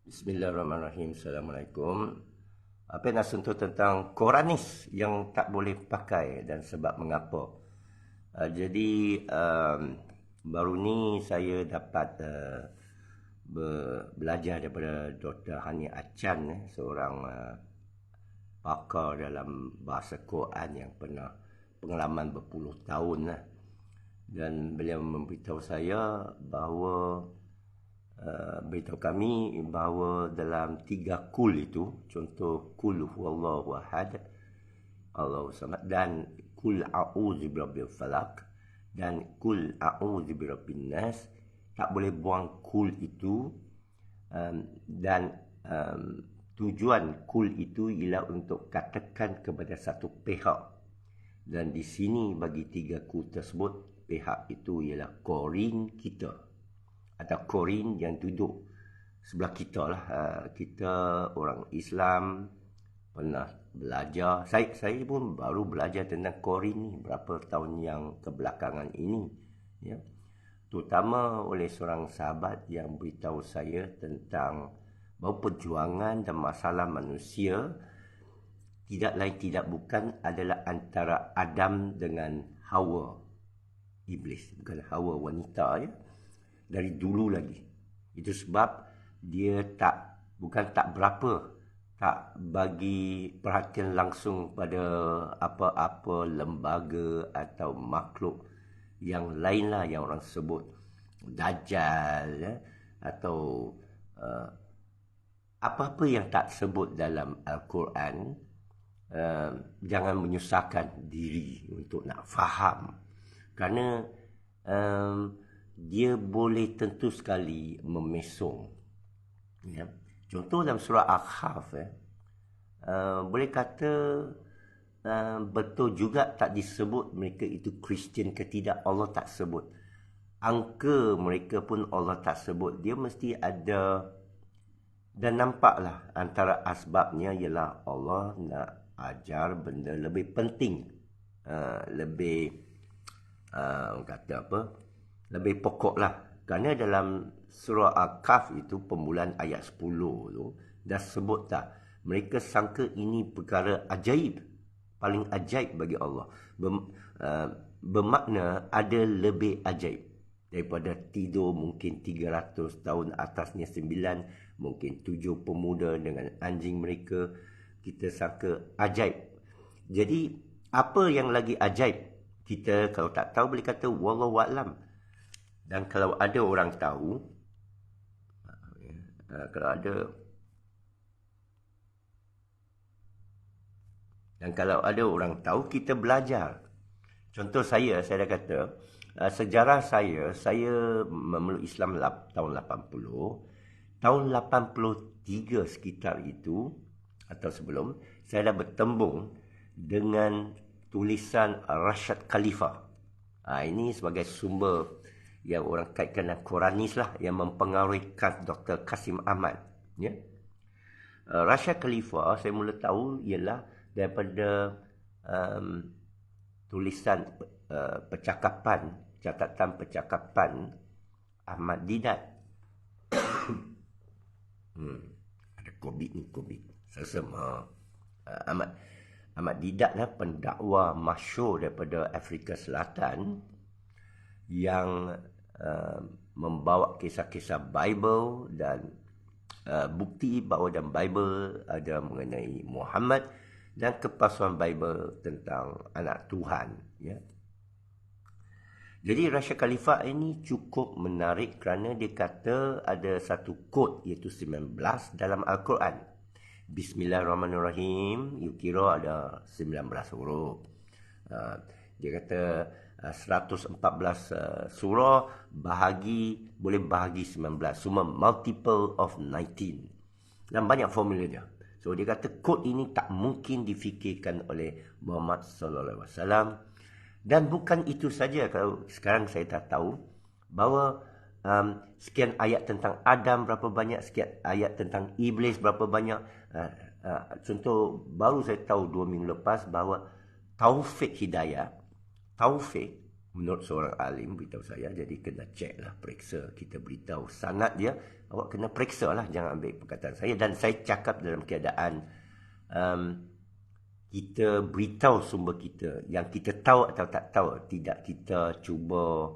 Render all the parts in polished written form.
Bismillahirrahmanirrahim. Assalamualaikum. Apa nak sentuh tentang Quranis yang tak boleh pakai dan sebab mengapa. Jadi baru ni saya dapat belajar daripada Dr. Hani Achan, seorang pakar dalam bahasa Quran yang pernah pengalaman berpuluh tahun lah. Dan beliau memberitahu saya bahawa beritahu kami bahawa dalam 3 kul itu, contoh kul huwallahu ahad, Allahu samad, dan kul a'udzu birabbil falaq dan kul a'udzu birabbin nas, tak boleh buang kul itu. Dan tujuan kul itu ialah untuk katakan kepada satu pihak, dan di sini bagi 3 kul tersebut, pihak itu ialah korin kita atau korin yang duduk sebelah kita lah. Kita orang Islam pernah belajar. Saya pun baru belajar tentang korin ni berapa tahun yang kebelakangan ini, ya. Terutama oleh seorang sahabat yang beritahu saya tentang bahawa perjuangan dan masalah manusia tidak lain tidak bukan adalah antara Adam dengan Hawa, iblis, bukan Hawa wanita, ya, dari dulu lagi. Itu sebab dia bukan tak berapa, tak bagi perhatian langsung pada apa-apa lembaga atau makhluk yang lain lah yang orang sebut Dajjal, ya, atau apa-apa yang tak sebut dalam Al-Quran. Jangan menyusahkan diri untuk nak faham, kerana dia boleh tentu sekali memesong, ya. Contoh dalam surah Al-Kahf, boleh kata betul juga tak disebut mereka itu Kristian ke tidak, Allah tak sebut. Angka mereka pun Allah tak sebut. Dia mesti ada, dan nampaklah antara asbabnya ialah Allah nak ajar benda lebih penting, lebih kata apa, lebih pokok lah. Kerana dalam surah Al-Kahf itu, permulaan ayat 10 tu dah sebut tak, mereka sangka ini perkara ajaib, paling ajaib bagi Allah. Bermakna ada lebih ajaib daripada tidur mungkin 300 tahun, atasnya 9, mungkin 7 pemuda dengan anjing mereka. Kita sangka ajaib. Jadi apa yang lagi ajaib? Kita kalau tak tahu boleh kata wallahu a'lam. Dan kalau ada orang tahu, kita belajar. Contoh saya dah kata, sejarah saya memeluk Islam tahun 80. Tahun 83 sekitar itu atau sebelum, saya dah bertembung dengan tulisan Rashad Khalifah. Ini sebagai sumber yang orang kaitkan dengan Quranis lah, yang mempengaruhi Dr. Kasim Ahmad, ya. Rashad Khalifah saya mula tahu ialah daripada tulisan catatan percakapan Ahmad Didat. Ada COVID. Sesama Ahmad Didat lah, pendakwa masyhur daripada Afrika Selatan, yang membawa kisah-kisah Bible dan bukti bahawa dalam Bible ada mengenai Muhammad dan kepalsuan Bible tentang anak Tuhan, ya. Jadi Rashad Khalifah ini cukup menarik kerana dia kata ada satu kod, iaitu 19 dalam Al-Quran. Bismillahirrahmanirrahim, you kira ada 19 huruf. Dia kata 114 surah boleh bahagi 19, semua multiple of 19, dan banyak formula dia. So dia kata kod ini tak mungkin difikirkan oleh Muhammad sallallahu alaihi wasallam. Dan bukan itu saja, kalau sekarang saya dah tahu bahawa sekian ayat tentang Adam berapa banyak, sekian ayat tentang iblis berapa banyak. Contoh baru saya tahu 2 minggu lepas bahawa taufik hidayah, taufik menurut seorang alim beritahu saya, jadi kena cek lah, periksa, kita beritahu sanad dia awak kena periksa lah, jangan ambil perkataan saya. Dan saya cakap dalam keadaan kita beritahu sumber kita, yang kita tahu atau tak tahu. Tidak kita cuba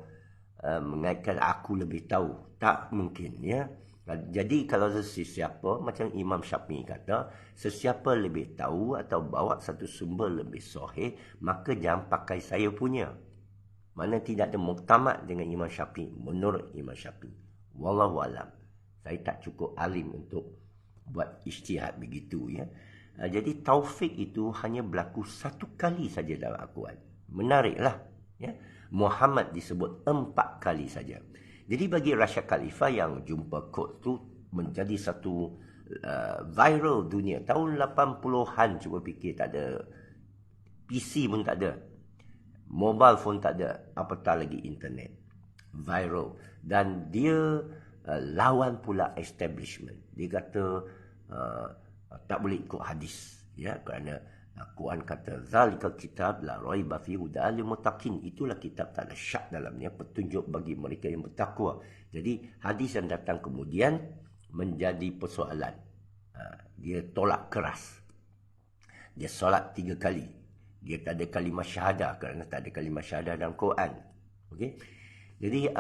mengaitkan aku lebih tahu, tak mungkin, ya. Jadi kalau sesiapa, macam Imam Syafi'i kata, sesiapa lebih tahu atau bawa satu sumber lebih sahih, maka jangan pakai saya punya. Mana tidak ada muktamad dengan Imam Syafi'i, menurut Imam Syafi'i. Wallahualam. Saya tak cukup alim untuk buat ijtihad begitu, ya. Jadi taufik itu hanya berlaku satu kali saja dalam Al-Quran. Menariklah, ya. Muhammad disebut 4 kali saja. Jadi bagi Rashad Khalifah yang jumpa quote tu menjadi satu viral dunia. Tahun 80-an, cuba fikir, tak ada PC pun tak ada, mobile phone tak ada, apatah lagi internet. Viral. Dan dia lawan pula establishment. Dia kata tak boleh ikut hadis, ya, kerana Quran kata zalikal kitab la raiba fihi hudal lil muttaqin. Itulah kitab tak ada syak dalamnya, petunjuk bagi mereka yang bertakwa. Jadi hadis yang datang kemudian menjadi persoalan. Dia tolak keras. Dia solat 3 kali. Dia tak ada kalimah syahadah kerana tak ada kalimah syahadah dalam Quran. Okey. Jadi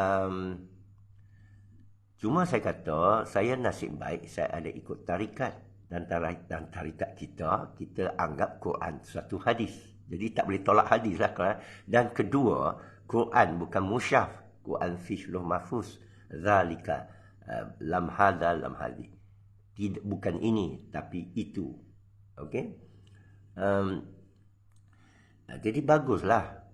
cuma saya kata, saya nasib baik saya ada ikut tarikat. Dan tarikat kita anggap Quran satu hadis. Jadi tak boleh tolak hadis lah. Dan kedua, Quran bukan musyaf. Quran fi lauh mahfuz. Zalika lam hadha lam hadhi. Bukan ini, tapi itu. Okey? Jadi baguslah.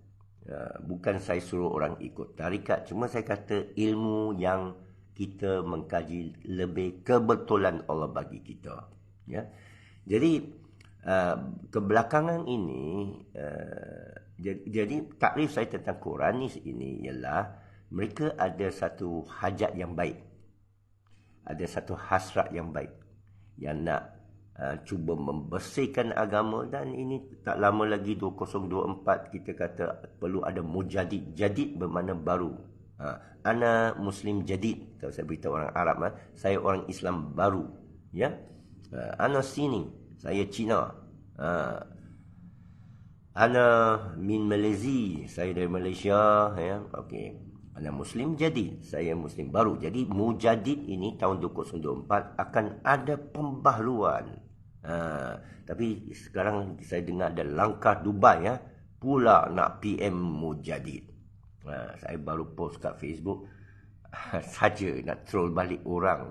Bukan saya suruh orang ikut tarikat. Cuma saya kata ilmu yang kita mengkaji lebih kebetulan Allah bagi kita. Ya, jadi kebelakangan ini, jadi takrif saya tentang Quranis ini ialah mereka ada satu hajat yang baik, ada satu hasrat yang baik, yang nak cuba membersihkan agama. Dan ini tak lama lagi 2024 kita kata perlu ada mujadid. Jadid bermakna baru. Ana Muslim jadid. Kalau saya beritahu orang Arab, saya orang Islam baru, ya. Ana sini, saya Cina. Ana min Malaysia, saya dari Malaysia, ya. Okey. Ana Muslim jadi, saya Muslim baru. Jadi mujadid ini tahun 2024 akan ada pembaharuan. Tapi sekarang saya dengar ada langkah Dubai, ya, pula nak PM mujadid. Saya baru post kat Facebook saja nak troll balik orang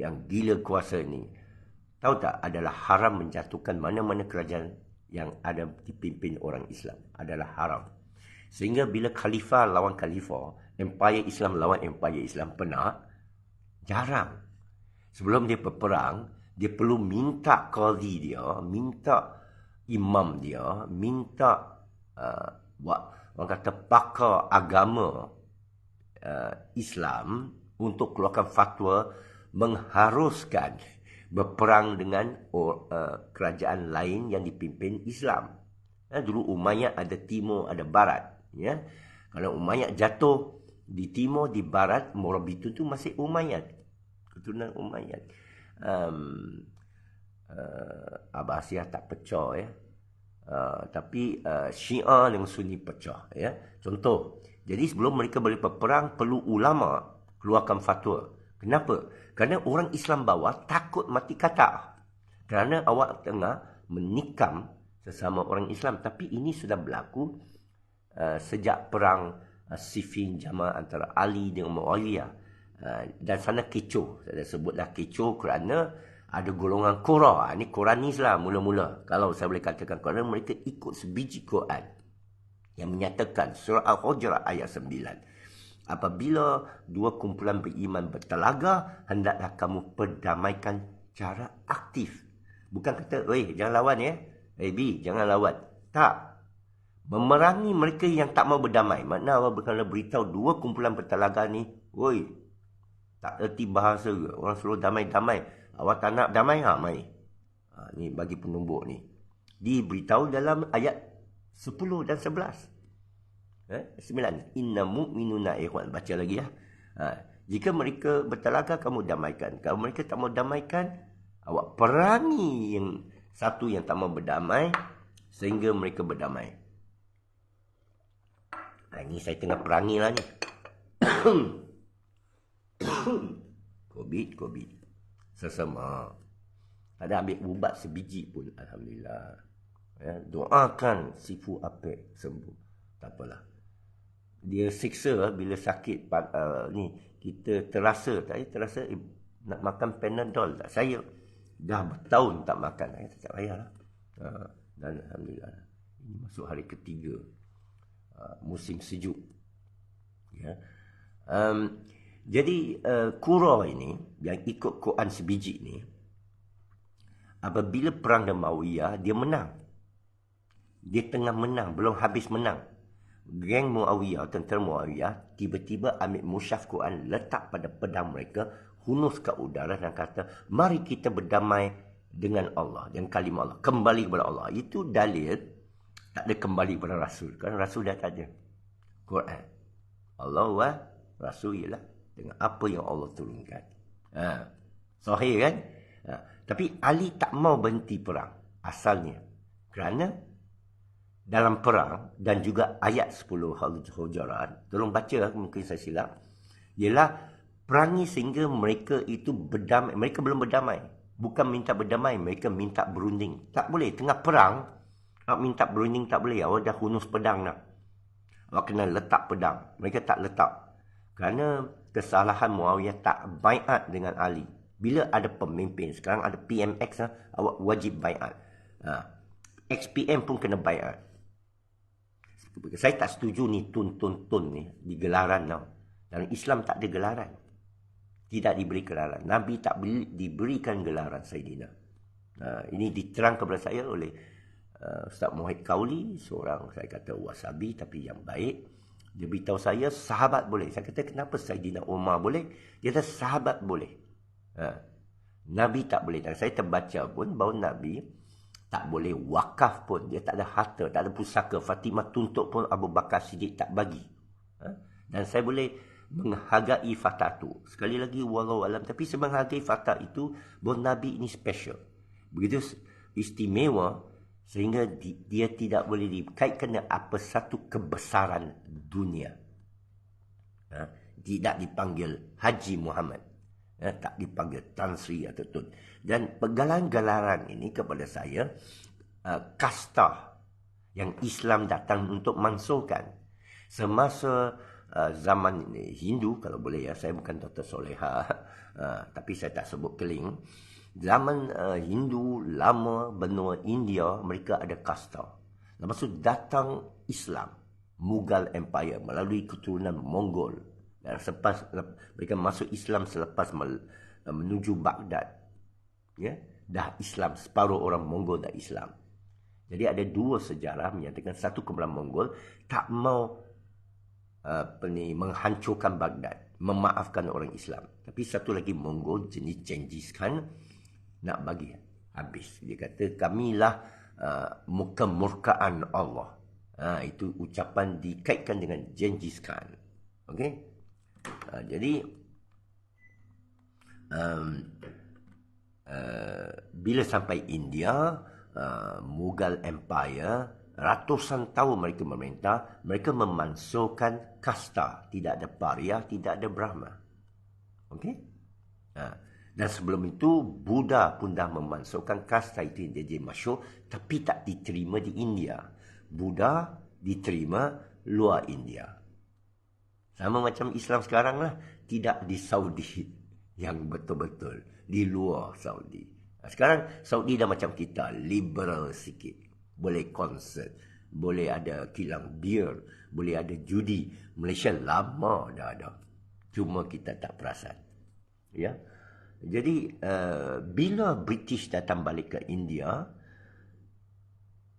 yang gila kuasa ni. Tahu tak, adalah haram menjatuhkan mana-mana kerajaan yang ada dipimpin orang Islam. Adalah haram. Sehingga bila khalifah lawan khalifah, empire Islam lawan empire Islam pernah, jarang. Sebelum dia berperang, dia perlu minta qadhi dia, minta imam dia, minta orang kata pakar agama Islam untuk keluarkan fatwa mengharuskan berperang dengan kerajaan lain yang dipimpin Islam. Dulu Umayyad ada timur, ada barat. Ya, kalau Umayyad jatuh di timur, di barat, Murabitun tu masih Umayyad, keturunan Umayyad. Abbasiyah tak pecah, ya. Tapi Syiah dengan Sunni pecah, ya. Contoh, jadi sebelum mereka boleh berperang perlu ulama keluarkan fatwa. Kenapa? Kerana orang Islam bawah takut mati kata. Kerana awak tengah menikam sesama orang Islam. Tapi ini sudah berlaku sejak perang Siffin Jamal antara Ali dengan Muawiyah. Dan sana kecoh. Saya sebutlah kecoh kerana ada golongan Qura. Ini Quranis lah mula-mula. Kalau saya boleh katakan, kerana mereka ikut sebiji Quran yang menyatakan surah Al-Hujurat ayat 9. Apabila dua kumpulan beriman bertelaga, hendaklah kamu perdamaikan cara aktif. Bukan kata, jangan lawan, ya. B, jangan lawan. Tak. Memerangi mereka yang tak mau berdamai. Makna awak berkala beritahu dua kumpulan bertelaga ni, tak erti bahasa ke? Orang suruh damai-damai. Awak tak nak damai, mai. Ni bagi penumbuk ni. Diberitahu dalam ayat 10 dan 11. 9. Inna mu'minuna ikhwan. Baca lagi, ya. Jika mereka bertelaga, kamu damaikan. Kalau mereka tak mau damaikan, awak perangi yang satu yang tak mau berdamai sehingga mereka berdamai. Ini saya tengah perangi lah ni. COVID. Sesama. Tak ada ambil ubat sebiji pun. Alhamdulillah. Ya, doakan Sifu Apek sembuh. Tak apalah. Dia siksa bila sakit ni. Kita terasa nak makan Panadol tak? Saya dah bertahun tak makan. Saya tak payahlah. Dan alhamdulillah ini masuk hari ketiga musim sejuk. Ya. Jadi Qura ini yang ikut Quran sebiji ni, apabila perang Umayyah dia menang. Dia tengah menang, belum habis menang. Geng Muawiyah, tentera Muawiyah, tiba-tiba ambil musyaf Quran, letak pada pedang mereka, hunus ke udara dan kata, mari kita berdamai dengan Allah, dengan kalimah Allah, kembali kepada Allah. Itu dalil, tak ada kembali kepada Rasul. Kan Rasul dah tak ada. Quran. Allah wa Rasul ialah dengan apa yang Allah turunkan. Sahih kan? Tapi Ali tak mau berhenti perang, asalnya. Kerana dalam perang dan juga ayat 10 Hujurat, tolong baca mungkin saya silap, ialah perangi sehingga mereka itu berdamai. Mereka belum berdamai. Bukan minta berdamai, mereka minta berunding. Tak boleh, tengah perang, awak minta berunding tak boleh. Awak dah hunus pedang dah. Awak kena letak pedang. Mereka tak letak. Kerana kesalahan Muawiyah tak baiat dengan Ali. Bila ada pemimpin, sekarang ada PMX, awak wajib baiat. XPM pun kena baiat. Saya tak setuju ni tun ni di gelaran tau. Dalam Islam tak ada gelaran. Tidak diberi gelaran. Nabi tak diberikan gelaran Sayyidina. Ini diterang kepada saya oleh Ustaz Muhammad Kauli, seorang saya kata wasabi tapi yang baik. Dia beritahu saya sahabat boleh. Saya kata kenapa Sayyidina Umar boleh? Dia kata sahabat boleh. Nabi tak boleh. Dan saya terbaca pun bahawa Nabi tak boleh wakaf pun. Dia tak ada harta, tak ada pusaka. Fatimah tuntut pun Abu Bakar Siddiq tak bagi. Dan saya boleh menghargai fakta itu. Sekali lagi, walau alam. Tapi saya menghargai fakta itu bahawa Nabi ini special. Begitu istimewa sehingga dia tidak boleh dikaitkan dengan apa satu kebesaran dunia. Tidak dipanggil Haji Muhammad. Tak dipanggil Tan Sri atau Tun. Dan pergalaran-galaran ini kepada saya, kasta yang Islam datang untuk mansuhkan. Semasa zaman Hindu, kalau boleh ya, saya bukan Dr. Soleha, tapi saya tak sebut keling. Zaman Hindu lama benua India, mereka ada kasta. Lepas itu datang Islam, Mughal Empire melalui keturunan Mongol. Dan selepas mereka masuk Islam selepas menuju Baghdad, ya, dah Islam, separuh orang Mongol dah Islam. Jadi ada dua sejarah menyatakan satu kumpulan Mongol tak mau menghancurkan Baghdad, memaafkan orang Islam. Tapi satu lagi Mongol jenis Genghis Khan nak bagi habis. Dia kata kamilah kemurkaan Allah. Itu ucapan dikaitkan dengan Genghis Khan. Okey. Jadi bila sampai India, Mughal Empire, ratusan tahun mereka memerintah, mereka memansuhkan kasta. Tidak ada Paria, tidak ada Brahma. Okey? Dan sebelum itu, Buddha pun dah memansuhkan kasta. Itu yang jadi masyhur, tapi tak diterima di India. Buddha diterima luar India. Sama macam Islam sekarang lah. Tidak di Saudi yang betul-betul. Di luar Saudi. Sekarang Saudi dah macam kita. Liberal sikit. Boleh konsert. Boleh ada kilang bir. Boleh ada judi. Malaysia lama dah ada. Cuma kita tak perasan. Ya. Jadi bila British datang balik ke India,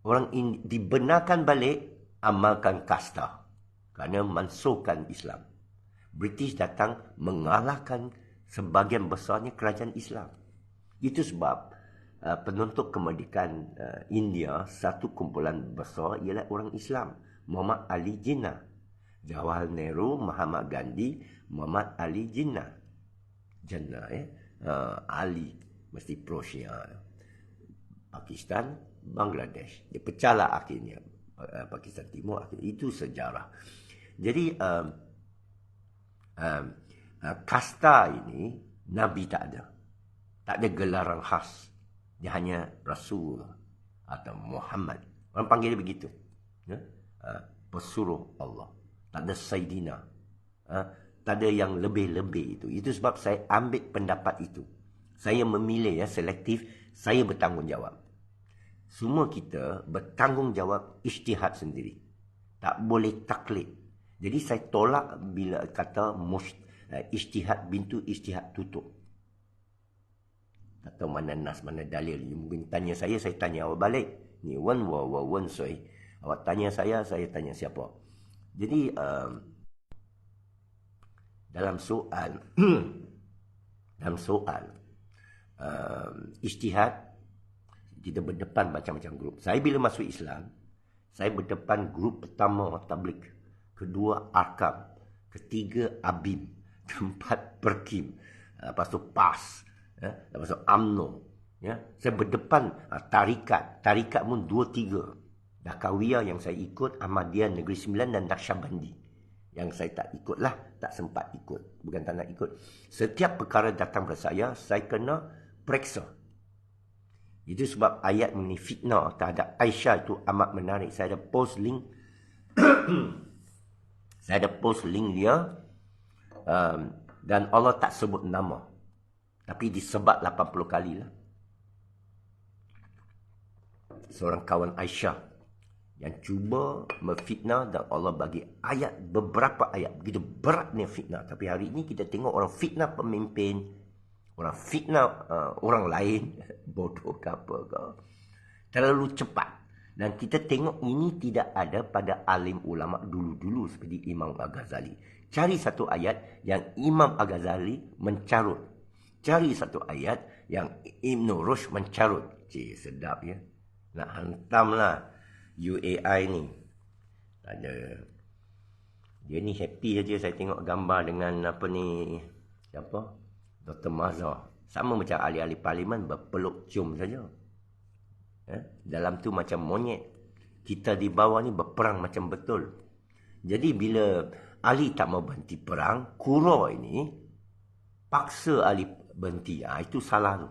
orang dibenarkan balik amalkan kasta. Kerana mansuhkan Islam. British datang mengalahkan sebahagian besarnya kerajaan Islam. Itu sebab penuntut kemerdekaan India, satu kumpulan besar ialah orang Islam. Muhammad Ali Jinnah. Jawaharlal Nehru, Mahatma Gandhi, Muhammad Ali Jinnah. Ali mesti pro-Shia. Pakistan, Bangladesh. Dia pecahlah akhirnya. Pakistan Timur, akhirnya. Itu sejarah. Jadi, kasta ini, Nabi tak ada. Tak ada gelaran khas. Dia hanya Rasul atau Muhammad. Orang panggil dia begitu. Pesuruh Allah. Tak ada Sayyidina. Tak ada yang lebih-lebih itu. Itu sebab saya ambil pendapat itu. Saya memilih selektif. Saya bertanggungjawab. Semua kita bertanggungjawab ijtihad sendiri. Tak boleh taklid. Jadi saya tolak bila kata ijtihad bintu ijtihad tutup. Tak tahu mana nas, mana dalil. Mungkin tanya saya tanya awak balik. Ni wan wa wan soy. Awak tanya saya tanya siapa. Jadi dalam soal ijtihad, kita berdepan macam-macam grup. Saya bila masuk Islam, saya berdepan grup pertama tabligh, kedua arkam, ketiga abim, keempat perkim, lepas tu PAS, lepas tu UMNO. Saya berdepan tarikat pun 2-3. Dakawiyah yang saya ikut, Ahmadiyah Negeri Sembilan dan Naqsyabandi. Yang saya tak ikutlah, tak sempat ikut. Bukan tak nak ikut. Setiap perkara datang kepada saya kena periksa. Itu sebab ayat mengenai fitnah terhadap Aisyah itu amat menarik. Saya ada post link. Saya ada post link dia. Dan Allah tak sebut nama. Tapi disebat 80 kali lah. Seorang kawan Aisyah yang cuba memfitnah dan Allah bagi beberapa ayat. Begitu beratnya fitnah. Tapi hari ini kita tengok orang fitnah pemimpin. Orang fitnah orang lain. Bodoh ke apa ke. Terlalu cepat. Dan kita tengok ini tidak ada pada alim ulama dulu-dulu seperti Imam Al-Ghazali. Cari satu ayat yang Imam Al-Ghazali mencarut. Cari satu ayat yang Ibn Rushd mencarut. Cik, sedap ya. Nak hantamlah UAI ni. Ada. Dia ni happy saja saya tengok gambar dengan siapa? Dr. Mazhar. Sama macam ahli-ahli parlimen berpeluk cium saja. Dalam tu macam monyet. Kita di bawah ni berperang macam betul. Jadi bila Ali tak mau berhenti perang, Qura ini paksa Ali berhenti. Itu salah tu.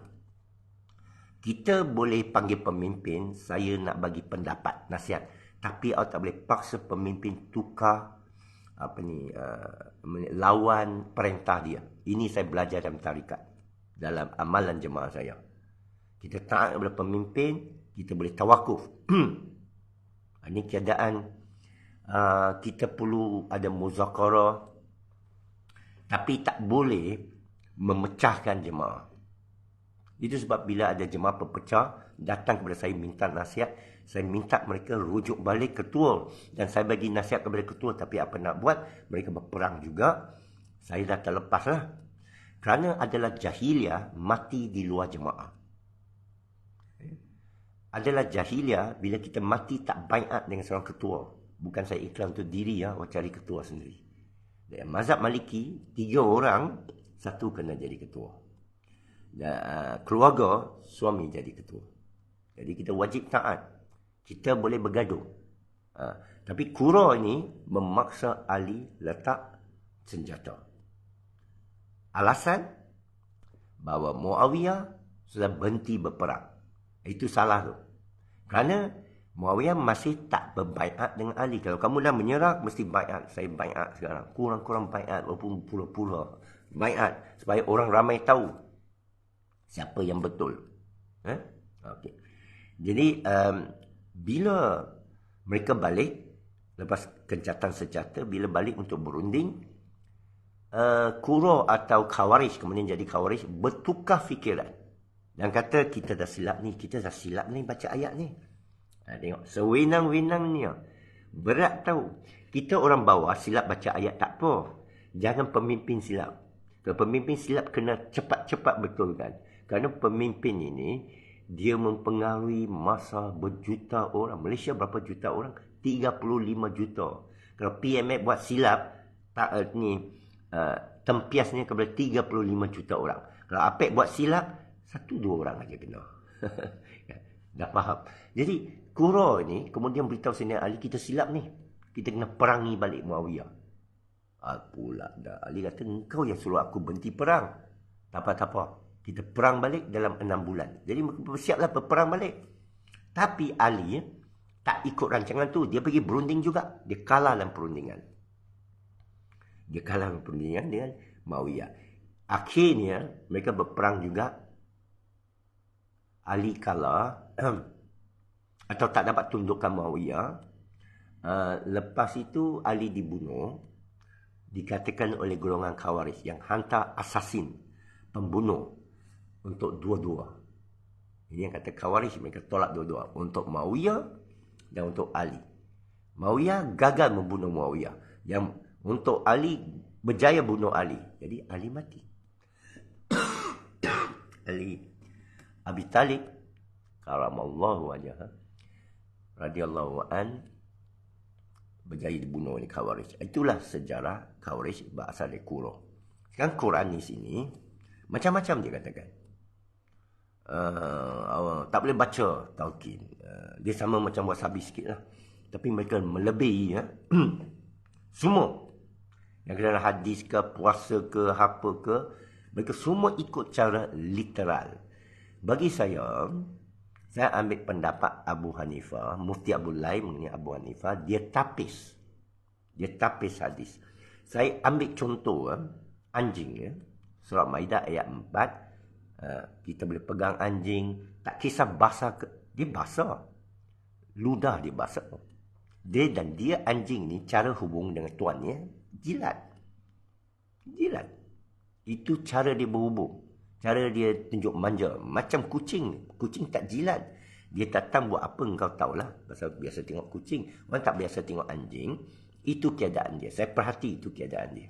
Kita boleh panggil pemimpin, saya nak bagi pendapat, nasihat. Tapi awak tak boleh paksa pemimpin tukar lawan perintah dia. Ini saya belajar dalam tarikat. Dalam amalan jemaah saya. Kita taat kepada pemimpin, kita boleh tawakuf. Ini keadaan kita perlu ada muzakarah. Tapi tak boleh memecahkan jemaah. Itu sebab bila ada jemaah berpecah, datang kepada saya minta nasihat, saya minta mereka rujuk balik ketua. Dan saya bagi nasihat kepada ketua, tapi apa nak buat, mereka berperang juga. Saya dah terlepas lah. Kerana adalah jahiliah mati di luar jemaah. Adalah jahiliah bila kita mati tak baiat dengan seorang ketua. Bukan saya iklan untuk diri ya, awak cari ketua sendiri. Dan mazhab Maliki, 3 orang, 1 kena jadi ketua. Keluarga, suami jadi ketua. Jadi kita wajib taat. Kita boleh bergaduh. Tapi Qura ini memaksa Ali letak senjata. Alasan bahawa Muawiyah sudah berhenti berperang. Itu salah tu. Kerana Muawiyah masih tak berbaiat dengan Ali. Kalau kamu dah menyerah, mesti baiat. Saya baiat sekarang. Kurang-kurang baiat walaupun pura-pura. Baiat supaya orang ramai tahu siapa yang betul. Okay. Jadi bila mereka balik lepas gencatan senjata, bila balik untuk berunding, Qura atau Khawarij, kemudian jadi Khawarij, bertukar fikiran dan kata kita dah silap ni baca ayat ni. Tengok sewenang-wenang ni berat tahu. Kita orang bawah silap baca ayat tak apa, jangan pemimpin silap. Kalau pemimpin silap kena cepat-cepat betulkan. Kerana pemimpin ini, dia mempengaruhi masa berjuta orang. Malaysia berapa juta orang? 35 juta. Kalau PMF buat silap, tempiasnya kepada 35 juta orang. Kalau APEC buat silap, 1-2 orang aja kena. Dah faham. Jadi Qura ni kemudian beritahu Sayyidina Ali, kita silap ni, kita kena perangi balik Muawiyah. Pula dah Ali kata, engkau yang suruh aku berhenti perang. Tak apa, kita perang balik dalam 6 bulan. Jadi bersiaplah berperang balik. Tapi Ali tak ikut rancangan tu. Dia pergi berunding juga. Dia kalah dalam perundingan. Dengan Muawiyah. Akhirnya mereka berperang juga. Ali kalah atau tak dapat tundukkan Muawiyah. Lepas itu Ali dibunuh. Dikatakan oleh golongan Khawarij yang hantar assassin, pembunuh untuk dua-dua. Ini yang kata Khawarij, mereka tolak dua-dua, untuk Muawiyah dan untuk Ali. Muawiyah gagal membunuh Muawiyah. Yang untuk Ali berjaya bunuh Ali. Jadi Ali mati. Ali Abi Talib karamallahu wajhah radhiyallahu an berjaya dibunuh oleh Khawarij. Itulah sejarah Khawarij berasal dari Qura. Sekarang Quran di sini macam-macam dia katakan. Tak boleh baca talqin. Dia sama macam wasabi sikit lah. Tapi mereka melebihi ya. Semua yang kena hadis ke, puasa ke, apa ke, mereka semua ikut cara literal. Bagi saya ambil pendapat Abu Hanifah, Mufti Abdul Laim mengenai Abu Hanifah, dia tapis hadis. Saya ambil contoh anjing ya. Surah Maidah ayat 4, kita boleh pegang anjing, tak kisah basah ke, dia basah. Ludah dia basah. Dia anjing ni cara hubung dengan tuannya jilat. Itu cara dia berhubung. Cara dia tunjuk manja. Macam kucing. Kucing tak jilat. Dia datang buat apa engkau tahulah. Pasal biasa tengok kucing. Orang tak biasa tengok anjing. Itu keadaan dia. Saya perhati itu keadaan dia.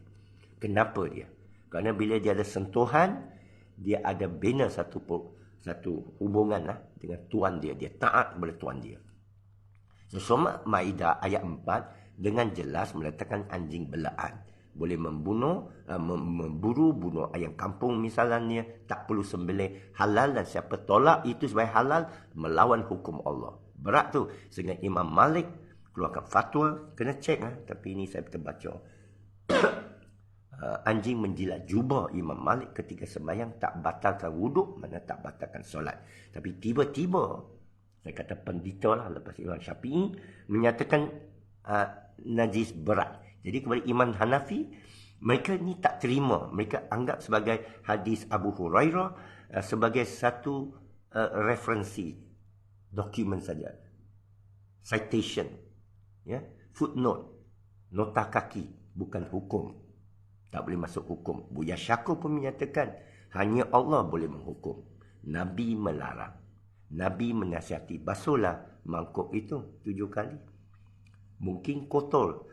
Kenapa dia? Kerana bila dia ada sentuhan, dia ada bina satu hubungan lah dengan tuan dia. Dia taat kepada tuan dia. Surah Maidah ayat 4 dengan jelas meletakkan anjing belaan. Boleh memburu, bunuh ayam kampung misalnya, tak perlu sembelih, halal, dan siapa tolak itu sebagai halal, melawan hukum Allah. Berat tu. Sehingga Imam Malik keluarkan fatwa, kena cek tapi ini saya terbaca. Anjing menjilat jubah Imam Malik ketika sembahyang tak batalkan wuduk, mana tak batalkan solat. Tapi tiba-tiba, saya kata pendeta lah lepas Imam Syafi'i menyatakan najis berat. Jadi kepada Imam Hanafi, mereka ni tak terima. Mereka anggap sebagai hadis Abu Hurairah sebagai satu referensi, dokumen saja. Citation, ya, footnote, nota kaki, bukan hukum. Tak boleh masuk hukum. Buya Syakur pun menyatakan hanya Allah boleh menghukum. Nabi melarang. Nabi menasihati, basuhlah mangkuk itu 7 kali. Mungkin kotor.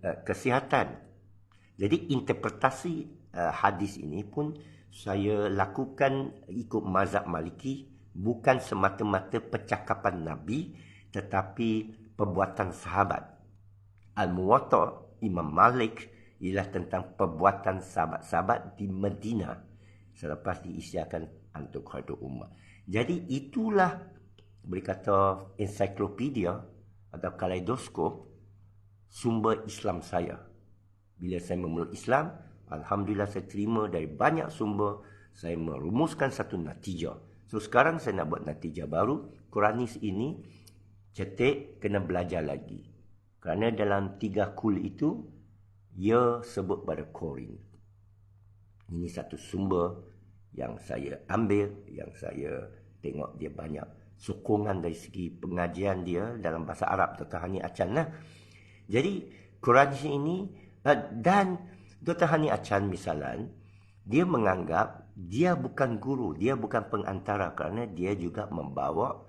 Kesihatan. Jadi interpretasi hadis ini pun saya lakukan ikut mazhab Maliki, bukan semata-mata percakapan Nabi tetapi perbuatan sahabat. Al-Muwatta Imam Malik ialah tentang perbuatan sahabat-sahabat di Madinah selepas diisiakan untuk khairu ummah. Jadi itulah boleh kata ensiklopedia atau kaleidoskop sumber Islam saya. Bila saya memeluk Islam, alhamdulillah saya terima dari banyak sumber, saya merumuskan satu natijah. So sekarang saya nak buat natijah baru. Quranis ini cetek kena belajar lagi. Kerana dalam 3 kul itu, ia sebut pada Qorin. Ini satu sumber yang saya ambil, yang saya tengok dia banyak sokongan dari segi pengajian dia dalam bahasa Arab, Dr. Hani Achan lah. Jadi Quran ini dan Dr. Hani Achan misalnya, dia menganggap dia bukan guru, dia bukan pengantara, kerana dia juga membawa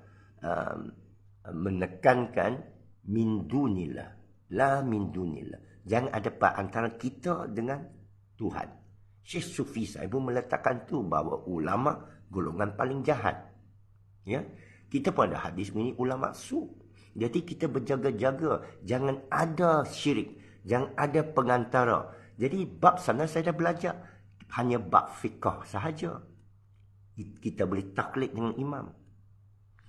menekankan min dunillah, la min dunillah. Jangan ada antara kita dengan Tuhan. Syekh Sufi saya pun meletakkan tu bahawa ulama golongan paling jahat. Ya, kita pun ada hadis ini ulama su. Jadi kita berjaga-jaga. Jangan ada syirik. Jangan ada pengantara. Jadi bab sana saya dah belajar. Hanya bab fiqh sahaja. Kita boleh taklid dengan imam.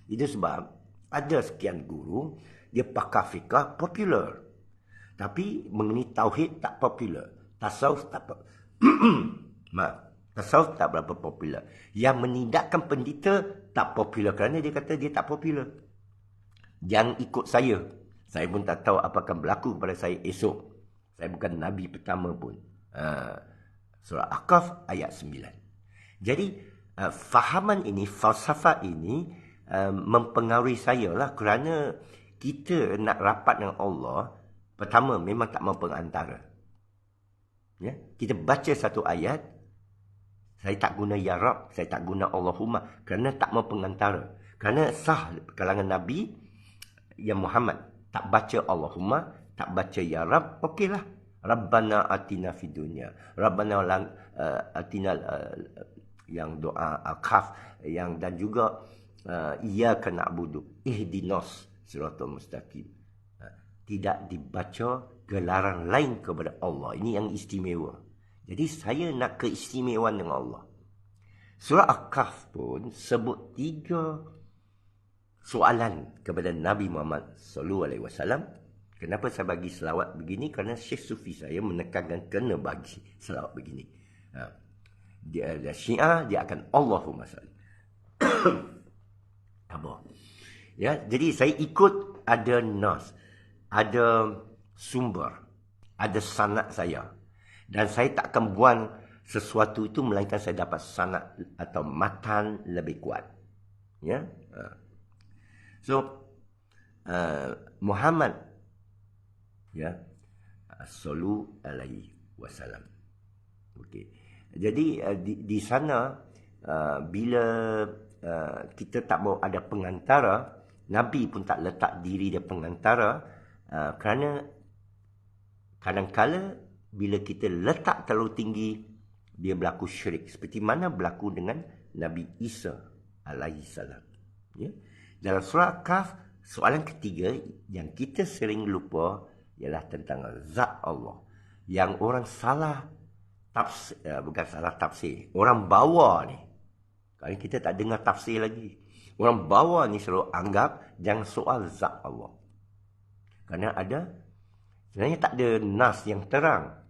Itu sebab ada sekian guru, dia pakar fiqh popular. Tapi mengenai tauhid tak popular. Tasawuf tak tasawuf tak berapa popular. Yang menidakkan pendeta tak popular kerana dia kata dia tak popular. Jangan ikut saya. Saya pun tak tahu apa akan berlaku kepada saya esok. Saya bukan Nabi pertama pun. Surah Al-Kahf ayat 9. Jadi fahaman ini, falsafah ini mempengaruhi saya lah kerana kita nak rapat dengan Allah. Pertama, memang tak mau pengantara. Ya? Kita baca satu ayat, saya tak guna Ya Rab, saya tak guna Allahumma kerana tak mau pengantara. Kerana sah kalangan Nabi yang Muhammad tak baca Allahumma, tak baca Ya Rab, okeylah. Rabbana atina fid dunya. Rabbana atina yang doa Al-Kahf yang dan juga iyyaka na'budu ihdinas siratal mustaqim. Tidak dibaca gelaran lain kepada Allah. Ini yang istimewa. Jadi saya nak keistimewaan dengan Allah. Surah Al-Kahf pun sebut 3 soalan kepada Nabi Muhammad SAW. Kenapa saya bagi selawat begini? Kerana Syekh Sufi saya menekankan kena bagi selawat begini. Dia Syiah, dia akan Allahumma salli. Apa? Ya, jadi saya ikut ada nas, ada sumber, ada sanad saya. Dan saya tak akan buang sesuatu itu melainkan saya dapat sanad atau matan lebih kuat. Ya. So Muhammad ya sallu alaihi wasallam. Okey. Jadi di sana bila kita tak mau ada pengantara, Nabi pun tak letak diri dia pengantara kerana kadang-kala bila kita letak terlalu tinggi dia berlaku syirik seperti mana berlaku dengan Nabi Isa alaihi salam. Ya. Dalam surah Kahf soalan ketiga yang kita sering lupa ialah tentang zat Allah. Yang orang salah tafsir, bukan salah tafsir, orang bawa ni. Kalau kita tak dengar tafsir lagi. Orang bawa ni selalu anggap jangan soal zat Allah. Kerana sebenarnya tak ada nas yang terang.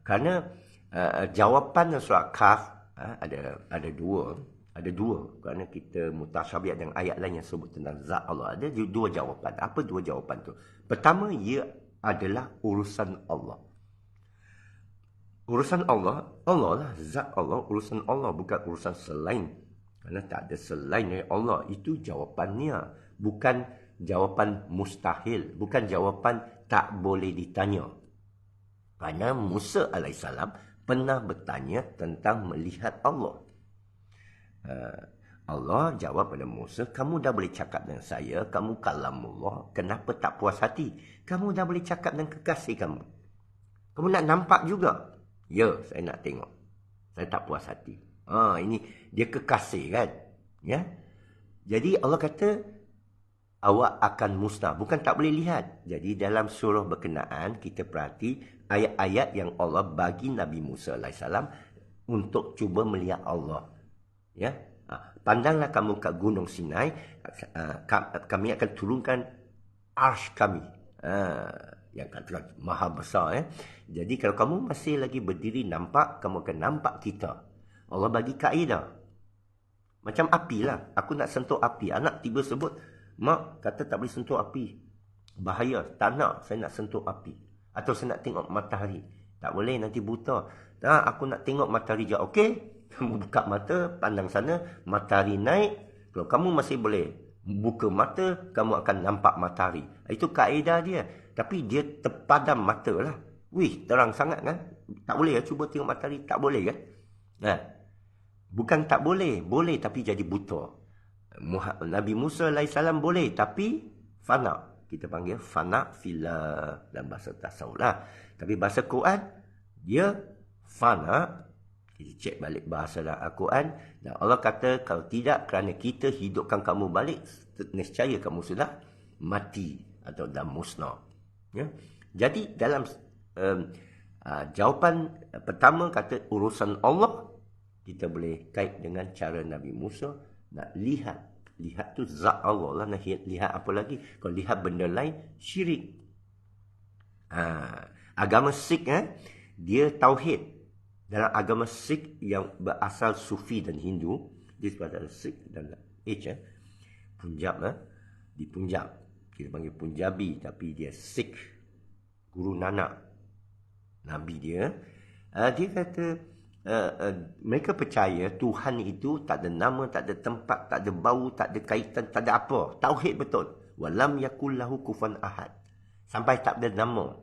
Kerana jawapan surah Kahf ada dua. Ada dua. Kerana kita mutasyabihat dengan ayat lain yang sebut tentang zat Allah. Ada dua jawapan. Apa dua jawapan tu? Pertama, ia adalah urusan Allah. Urusan Allah, Allah lah. Zat Allah, urusan Allah. Bukan urusan selain. Kerana tak ada selain dari Allah. Itu jawapannya. Bukan jawapan mustahil. Bukan jawapan tak boleh ditanya. Kerana Musa AS pernah bertanya tentang melihat Allah. Allah jawab pada Musa, kamu dah boleh cakap dengan saya, kamu kalamullah, kenapa tak puas hati? Kamu dah boleh cakap dengan kekasih kamu. Kamu nak nampak juga? Ya, saya nak tengok. Saya tak puas hati. Ini dia kekasih kan? Ya. Jadi Allah kata, awak akan musnah. Bukan tak boleh lihat. Jadi dalam surah berkenaan, kita perhati ayat-ayat yang Allah bagi Nabi Musa AS untuk cuba melihat Allah. Ya, pandanglah kamu kat Gunung Sinai, kami akan turunkan arsh kami, yang kata maha besar. Jadi kalau kamu masih lagi berdiri nampak, kamu akan nampak kita. Allah bagi kaedah. Macam api lah. Aku nak sentuh api. Anak tiba sebut, mak kata tak boleh sentuh api. Bahaya. Tak nak, saya nak sentuh api. Atau saya nak tengok matahari. Tak boleh, nanti buta. Tak, aku nak tengok matahari je. Okey? Kamu buka mata, pandang sana, matahari naik. Kalau kamu masih boleh buka mata, kamu akan nampak matahari. Itu kaedah dia. Tapi dia terpadam mata lah. Wih, terang sangat kan? Tak boleh ya, cuba tengok matahari. Tak boleh kan? Bukan tak boleh. Boleh tapi jadi buta. Nabi Musa AS boleh tapi fana. Kita panggil fana fila dalam bahasa tasawuf lah. Tapi bahasa Quran, dia fana Kita cek balik bahasa dalam Al-Quran. Dan Allah kata, kalau tidak kerana kita hidupkan kamu balik, nescaya kamu sudah mati atau dah musnah. Ya? Jadi dalam jawapan pertama kata urusan Allah, kita boleh kait dengan cara Nabi Musa nak lihat. Lihat tu zat Allah lah. Nak lihat apa lagi? Kalau lihat benda lain, syirik. Agama Sikh, dia tauhid. Dalam agama Sikh yang berasal Sufi dan Hindu, dia sebab Sikh dan Punjab, di Punjab kita panggil Punjabi, tapi dia Sikh, Guru Nanak, Nabi dia. Dia kata mereka percaya Tuhan itu tak ada nama, tak ada tempat, tak ada bau, tak ada kaitan, tak ada apa. Tauhid betul. Walam yakul lahu kufuwan ahad. Sampai tak ada nama.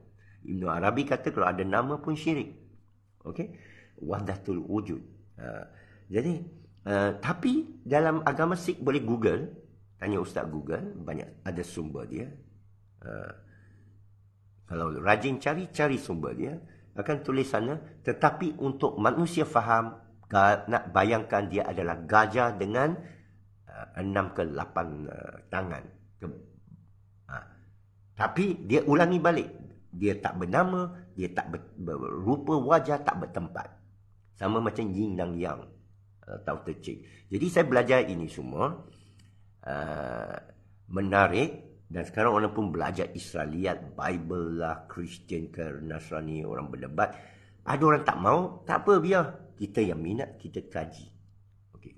Ibn Arabi kata kalau ada nama pun syirik. Okey? Wahdatul wujud. Jadi tapi dalam agama Sikh boleh Google, tanya Ustaz Google, banyak ada sumber dia. Kalau rajin cari sumber dia, akan tulis sana, tetapi untuk manusia faham, nak bayangkan dia adalah gajah dengan 6 ke 8 tangan. Tapi dia ulangi balik. Dia tak bernama, dia tak berupa wajah, tak bertempat. Sama macam yin dan yang, Tao Te Ching. Jadi saya belajar ini semua menarik. Dan sekarang orang pun belajar Israeliat, Bible lah, Kristian ke Nasrani, orang berdebat. Ada orang tak mau, tak apa, biar. Kita yang minat, kita kaji. Okay.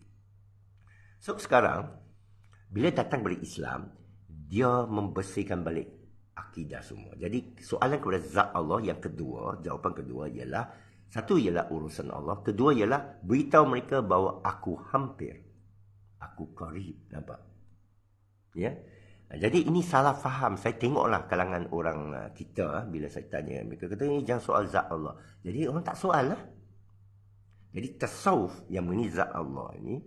So sekarang, bila datang balik Islam, dia membersihkan balik akidah semua. Jadi soalan kepada zat Allah yang kedua, jawapan kedua ialah, satu ialah urusan Allah, kedua ialah beritahu mereka bahawa aku hampir, aku qarib. Nampak? Ya. Jadi ini salah faham. Saya tengoklah kalangan orang kita, bila saya tanya mereka kata ini jangan soal zat Allah. Jadi orang tak soal lah. Jadi tasawuf yang mengenai zat Allah ini,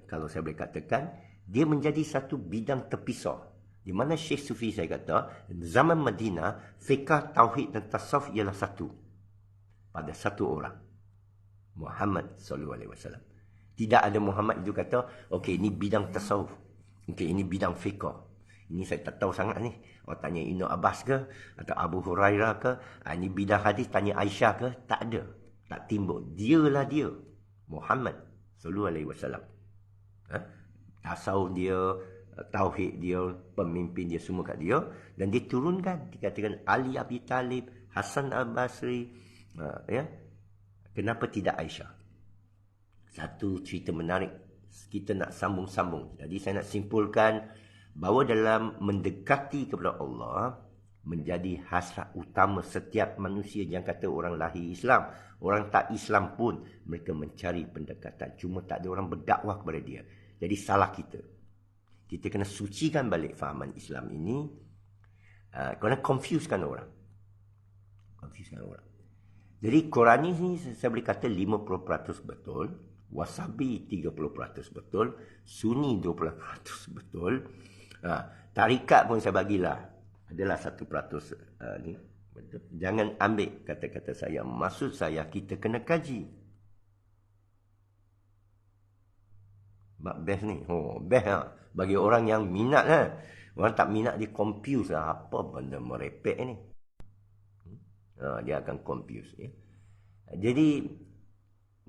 kalau saya boleh katakan, dia menjadi satu bidang terpisah. Di mana Syekh Sufi saya kata, zaman Madinah, fiqh, tauhid dan tasawuf ialah satu. Pada satu orang, Muhammad SAW. Tidak ada Muhammad itu kata, okey ini bidang tasawuf, okey ini bidang fiqh. Ini saya tak tahu sangat ni. Tanya Ibn Abbas ke, atau Abu Hurairah ke, ini bidang hadis, tanya Aisyah ke. Tak ada, tak timbul. Dialah dia, Muhammad SAW. Tasawuf dia, tauhid dia, pemimpin dia, semua kat dia. Dan dia turunkan, dikatakan Ali Abi Talib, Hasan Al-Basri. Ya, kenapa tidak Aisyah? Satu cerita menarik, kita nak sambung-sambung. Jadi saya nak simpulkan bahawa dalam mendekati kepada Allah menjadi hasrat utama setiap manusia. Yang kata orang lahir Islam, orang tak Islam pun mereka mencari pendekatan, cuma tak ada orang berdakwah kepada dia. Jadi salah kita. Kita kena sucikan balik fahaman Islam ini, kerana confusekan orang. Jadi Quran ini saya boleh kata 50% betul, Wasabi 30% betul, Sunni 20% betul. Tarikat pun saya bagilah, adalah 1% ni betul. Jangan ambil kata-kata saya. Maksud saya kita kena kaji. Best ni, best lah. Bagi orang yang minat lah. Orang tak minat dia confuse lah. Apa benda merepek ni? Dia akan confuse. Ya. Jadi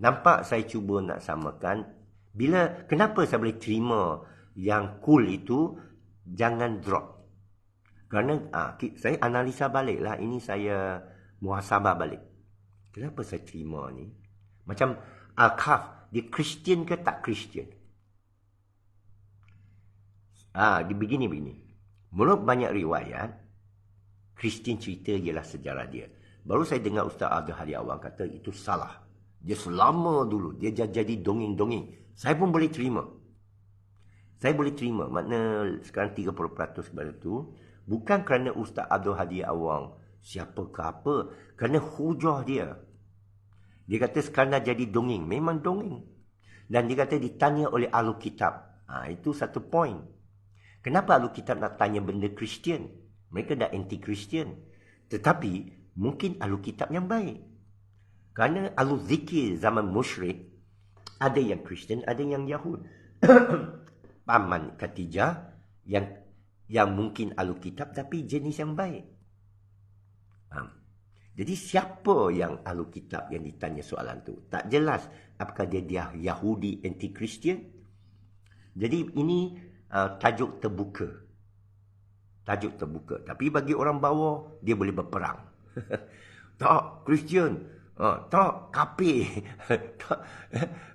nampak saya cuba nak samakan. Kenapa saya boleh terima yang cool itu, jangan drop. Kerana saya analisa balik lah. Ini saya muhasabah balik. Kenapa saya terima ni? Macam Al-Kahf, dia Kristian ke tak Kristian? Dia begini. Menurut banyak riwayat, Kristian cerita ialah sejarah dia. Baru saya dengar Ustaz Abdul Hadi Awang kata itu salah. Dia selama dulu, dia jadi dongeng-dongeng. Saya pun boleh terima. Makna sekarang 30% kepada itu. Bukan kerana Ustaz Abdul Hadi Awang siapa ke apa. Kerana hujah dia. Dia kata sekarang jadi dongeng. Memang dongeng. Dan dia kata ditanya oleh Ahlu Kitab. Itu satu poin. Kenapa Ahlu Kitab nak tanya benda Kristian? Mereka dah anti-Kristian. Tetapi mungkin Ahlu Kitab yang baik. Kerana ahlu zikir zaman musyrik, ada yang Kristian, ada yang Yahud. Paman Khadijah yang mungkin ahlu kitab tapi jenis yang baik. Jadi siapa yang ahlu kitab yang ditanya soalan tu? Tak jelas apakah dia Yahudi anti-Kristian. Jadi ini tajuk terbuka. Tajuk terbuka. Tapi bagi orang bawah, dia boleh berperang. Tak, Kristian. Tak, kafir.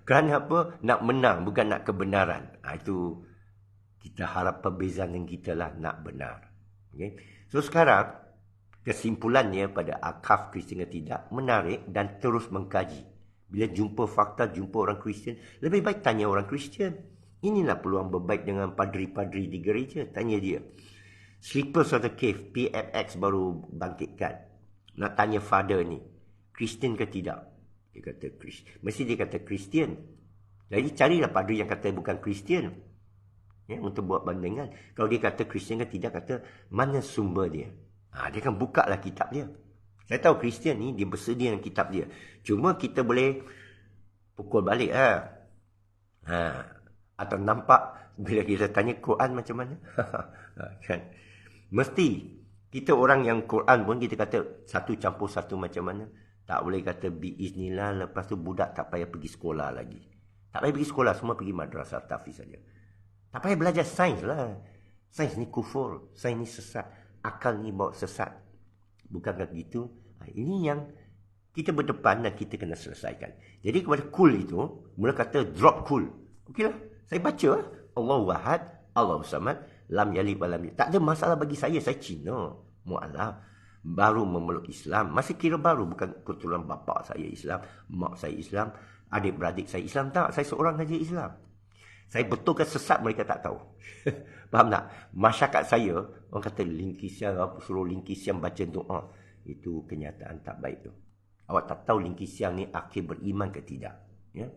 Kerana apa? Nak menang, bukan nak kebenaran. Itu kita harap perbezaan dengan kita lah, nak benar. Okay? So sekarang, kesimpulannya pada akaf Kristian ke tidak, menarik dan terus mengkaji. Bila jumpa fakta, jumpa orang Kristian, lebih baik tanya orang Kristian. Inilah peluang berbaik dengan padri-padri di gereja. Tanya dia. Sleepers of the Cave, PFX baru bangkitkan. Nak tanya father ni, Kristian ke tidak? Dia kata Kristian. Mesti dia kata Kristian. Jadi carilah padri yang kata bukan Kristian. Ya, untuk buat bandingan. Kalau dia kata Kristian ke tidak, kata mana sumber dia? Dia akan buka lah kitab dia. Saya tahu Kristian ni, dia bersedia dengan kitab dia. Cuma kita boleh pukul balik. Atau nampak bila kita tanya Quran macam mana. Kan? Mesti kita orang yang Quran pun kita kata satu campur satu macam mana. Tak boleh kata biiznillah, lepas tu budak tak payah pergi sekolah lagi. Tak payah pergi sekolah, semua pergi madrasah tahfiz saja. Tak payah belajar sains lah. Sains ni kufur, sains ni sesat, akal ni bawa sesat. Bukankah begitu? Ini yang kita berdepan dan kita kena selesaikan. Jadi kepada kul itu, mula kata drop kul. Okeylah, saya baca Allahu Ahad, Allahu Samad, lam yalid wa lam yulad. Tak ada masalah bagi saya Cina, mu'alaf. Baru memeluk Islam, masih kira baru, bukan keturunan bapa saya Islam, mak saya Islam, adik-beradik saya Islam, tak, saya seorang saja Islam. Saya betulkan sesat, mereka tak tahu. Faham tak? Masyarakat saya, orang kata lingkisian, suruh lingkisian baca doa. Itu kenyataan tak baik tu. Awak tak tahu lingkisian ni akhir beriman ke tidak. Ya?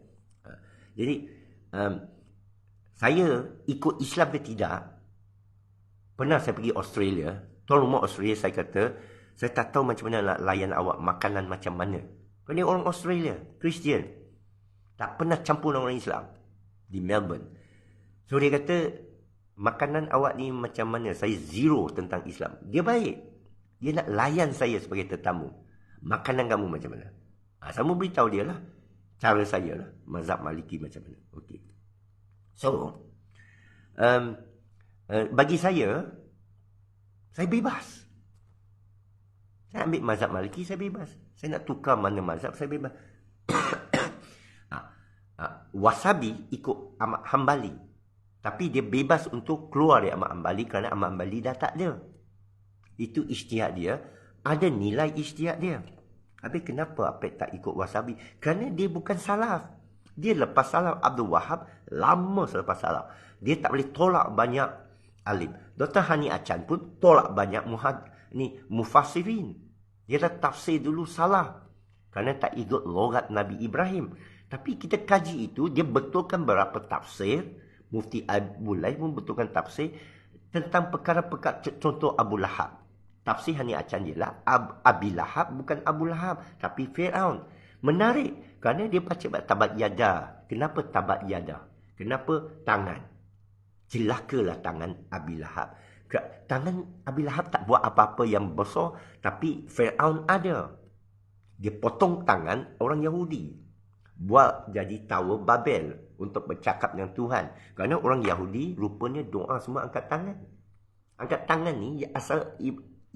Jadi, saya ikut Islam ke tidak, pernah saya pergi Australia, tuan rumah Australia saya kata, saya tak tahu macam mana nak layan awak, makanan macam mana. Kerana orang Australia, Kristian, tak pernah campur dengan orang Islam. Di Melbourne. So dia kata, makanan awak ni macam mana? Saya zero tentang Islam. Dia baik. Dia nak layan saya sebagai tetamu. Makanan kamu macam mana? Saya mau beritahu dia lah. Cara saya lah. Mazhab Maliki macam mana. Okay. So, bagi saya bebas. Saya ambil mazhab Maliki, saya bebas. Saya nak tukar mana mazhab, saya bebas. Wasabi ikut Ahmad Hanbali. Tapi dia bebas untuk keluar dari Ahmad Hanbali kerana Ahmad Hanbali dah tak ada. Itu ijtihad dia. Ada nilai ijtihad dia. Habis kenapa Apek tak ikut Wasabi? Kerana dia bukan salaf. Dia lepas salaf. Abdul Wahab lama selepas salaf. Dia tak boleh tolak banyak alim. Dr. Hani Achan pun tolak banyak mufassirin. Dia dah tafsir dulu salah. Kerana tak ikut logat Nabi Ibrahim. Tapi kita kaji itu, dia betulkan beberapa tafsir. Mufti Abu Laif membetulkan tafsir tentang perkara-perkara, contoh Abu Lahab. Tafsir Hani Achan je lah, Abi Lahab bukan Abu Lahab, tapi Fir'aun. Menarik, kerana dia baca tabat yada. Kenapa tabat yada? Kenapa tangan? Celakalah tangan Abi Lahab. Tangan Abi Lahab tak buat apa-apa yang besar, tapi Fir'aun ada. Dia potong tangan orang Yahudi. Buat jadi Tower Babel untuk bercakap dengan Tuhan. Kerana orang Yahudi rupanya doa semua angkat tangan. Angkat tangan ni asal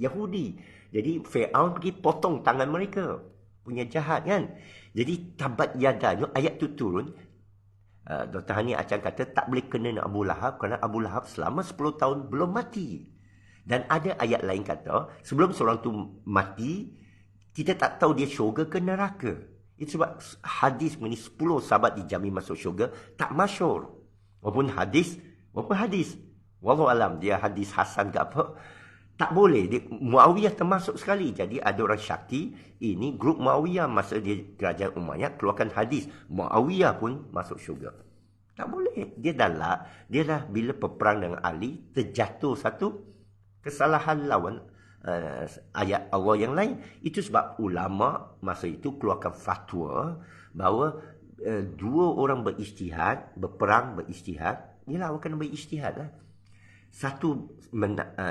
Yahudi. Jadi Fir'aun pergi potong tangan mereka. Punya jahat kan. Jadi tabat yada, ayat tu turun. Dr. Hani Achan kata tak boleh kena dengan Abu Lahab kerana Abu Lahab selama 10 tahun belum mati. Dan ada ayat lain kata sebelum seorang tu mati, kita tak tahu dia syurga ke neraka. Itu sebab hadis mengenai 10 sahabat dijamin masuk syurga tak masyhur. Walaupun hadis, wallahu alam dia hadis hasan ke apa, tak boleh. Muawiyah termasuk sekali. Jadi ada orang Syakti, ini grup Muawiyah masa dia kerajaan Umayyad keluarkan hadis Muawiyah pun masuk syurga. Tak boleh. Dia dah bila peperang dengan Ali terjatuh satu kesalahan lawan ayat Allah yang lain. Itu sebab ulama masa itu keluarkan fatwa bahawa dua orang berijtihad, berperang berijtihad, ialah awak kena berijtihad lah. Satu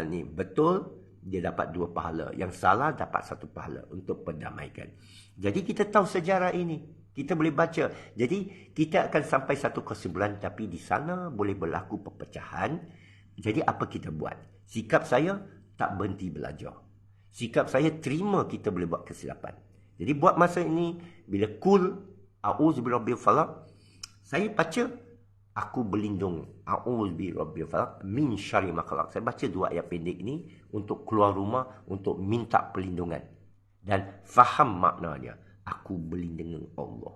ni betul, dia dapat 2 pahala. Yang salah dapat 1 pahala untuk perdamaikan. Jadi kita tahu sejarah ini. Kita boleh baca. Jadi kita akan sampai satu kesimpulan, tapi di sana boleh berlaku perpecahan. Jadi apa kita buat? Sikap saya tak berhenti belajar. Sikap saya terima kita boleh buat kesilapan. Jadi buat masa ini, bila kul a'udzubirabbil falaq, saya baca, aku berlindung a'udzubirabbil falaq min syarri ma khalaq. Saya baca 2 ayat pendek ini untuk keluar rumah, untuk minta perlindungan. Dan faham maknanya, aku berlindung dengan Allah.